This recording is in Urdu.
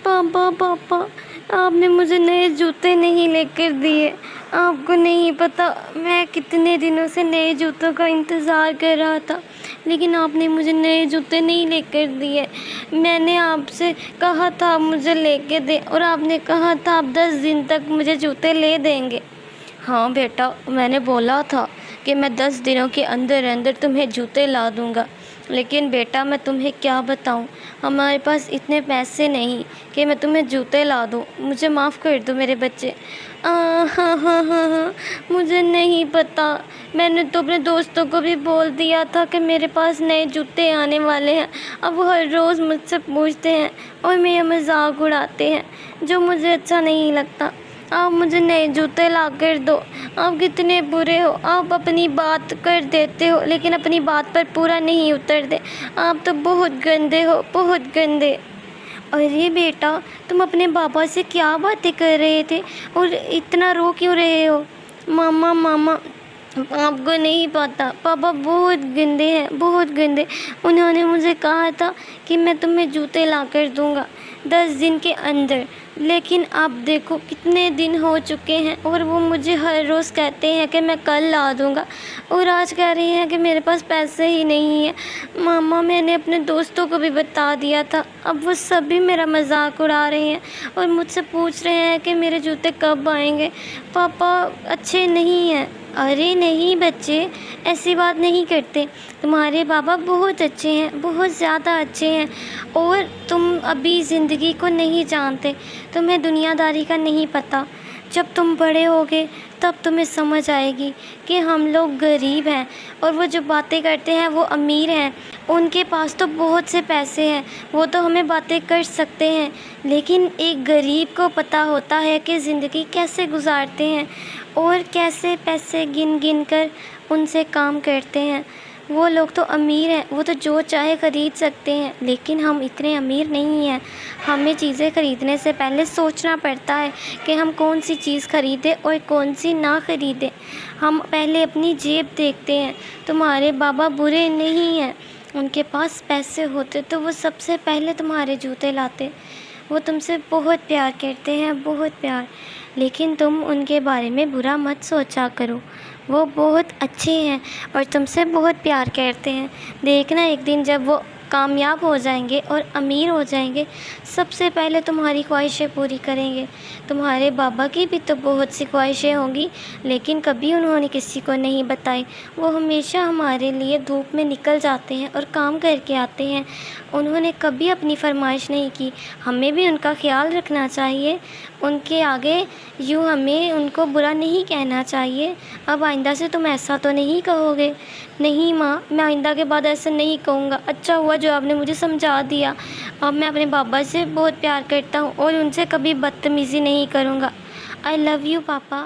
پاپا پاپا، آپ نے مجھے نئے جوتے نہیں لے کر دیے۔ آپ کو نہیں پتہ میں کتنے دنوں سے نئے جوتوں کا انتظار کر رہا تھا، لیکن آپ نے مجھے نئے جوتے نہیں لے کر دیے۔ میں نے آپ سے کہا تھا آپ مجھے لے کے دیں، اور آپ نے کہا تھا آپ 10 دن تک مجھے جوتے لے دیں گے۔ ہاں بیٹا، میں نے بولا تھا کہ میں 10 دنوں کے اندر اندر تمہیں جوتے لا دوں گا، لیکن بیٹا میں تمہیں کیا بتاؤں، ہمارے پاس اتنے پیسے نہیں کہ میں تمہیں جوتے لا دوں۔ مجھے معاف کر دو میرے بچے۔ ہاں ہاں ہاں، مجھے نہیں پتا، میں نے تو اپنے دوستوں کو بھی بول دیا تھا کہ میرے پاس نئے جوتے آنے والے ہیں۔ اب وہ ہر روز مجھ سے پوچھتے ہیں اور میرا مذاق اڑاتے ہیں، جو مجھے اچھا نہیں لگتا۔ آپ مجھے نئے جوتے لا کر دو۔ آپ کتنے برے ہو، آپ اپنی بات کر دیتے ہو لیکن اپنی بات پر پورا نہیں اترتے۔ آپ تو بہت گندے ہو، بہت گندے۔ ارے بیٹا، تم اپنے بابا سے کیا باتیں کر رہے تھے اور اتنا رو کیوں رہے ہو؟ ماما ماما، آپ کو نہیں پتا، پاپا بہت گندے ہیں، بہت گندے۔ انہوں نے مجھے کہا تھا کہ میں تمہیں جوتے لا کر دوں گا 10 دن کے اندر، لیکن آپ دیکھو کتنے دن ہو چکے ہیں اور وہ مجھے ہر روز کہتے ہیں کہ میں کل لا دوں گا، اور آج کہہ رہے ہیں کہ میرے پاس پیسے ہی نہیں ہیں۔ ماما، میں نے اپنے دوستوں کو بھی بتا دیا تھا، اب وہ سب بھی میرا مذاق اڑا رہے ہیں اور مجھ سے پوچھ رہے ہیں کہ میرے جوتے کب آئیں گے۔ پاپا اچھے نہیں ہیں۔ ارے نہیں بچے، ایسی بات نہیں کرتے، تمہارے بابا بہت اچھے ہیں، بہت زیادہ اچھے ہیں، اور تم ابھی زندگی کو نہیں جانتے، تمہیں دنیا داری کا نہیں پتہ۔ جب تم بڑے ہوگے تب تمہیں سمجھ آئے گی کہ ہم لوگ غریب ہیں، اور وہ جو باتیں کرتے ہیں وہ امیر ہیں، ان کے پاس تو بہت سے پیسے ہیں، وہ تو ہمیں باتیں کر سکتے ہیں، لیکن ایک غریب کو پتہ ہوتا ہے کہ زندگی کیسے گزارتے ہیں اور کیسے پیسے گن گن کر ان سے کام کرتے ہیں۔ وہ لوگ تو امیر ہیں، وہ تو جو چاہے خرید سکتے ہیں، لیکن ہم اتنے امیر نہیں ہیں۔ ہمیں چیزیں خریدنے سے پہلے سوچنا پڑتا ہے کہ ہم کون سی چیز خریدیں اور کون سی نہ خریدیں۔ ہم پہلے اپنی جیب دیکھتے ہیں۔ تمہارے بابا برے نہیں ہیں، ان کے پاس پیسے ہوتے تو وہ سب سے پہلے تمہارے جوتے لاتے۔ وہ تم سے بہت پیار کرتے ہیں، بہت پیار، لیکن تم ان کے بارے میں برا مت سوچا کرو۔ وہ بہت اچھے ہیں اور تم سے بہت پیار کرتے ہیں۔ دیکھنا ایک دن جب وہ کامیاب ہو جائیں گے اور امیر ہو جائیں گے، سب سے پہلے تمہاری خواہشیں پوری کریں گے۔ تمہارے بابا کی بھی تو بہت سی خواہشیں ہوں گی، لیکن کبھی انہوں نے کسی کو نہیں بتائی۔ وہ ہمیشہ ہمارے لیے دھوپ میں نکل جاتے ہیں اور کام کر کے آتے ہیں، انہوں نے کبھی اپنی فرمائش نہیں کی۔ ہمیں بھی ان کا خیال رکھنا چاہیے، ان کے آگے یوں ہمیں ان کو برا نہیں کہنا چاہیے۔ اب آئندہ سے تم ایسا تو نہیں کہو گے؟ نہیں ماں، میں آئندہ کے بعد ایسا نہیں کہوں گا۔ اچھا ہوا جو آپ نے مجھے سمجھا دیا۔ اب میں اپنے بابا سے بہت پیار کرتا ہوں اور ان سے کبھی بدتمیزی نہیں کروں گا۔ آئی لو یو پاپا۔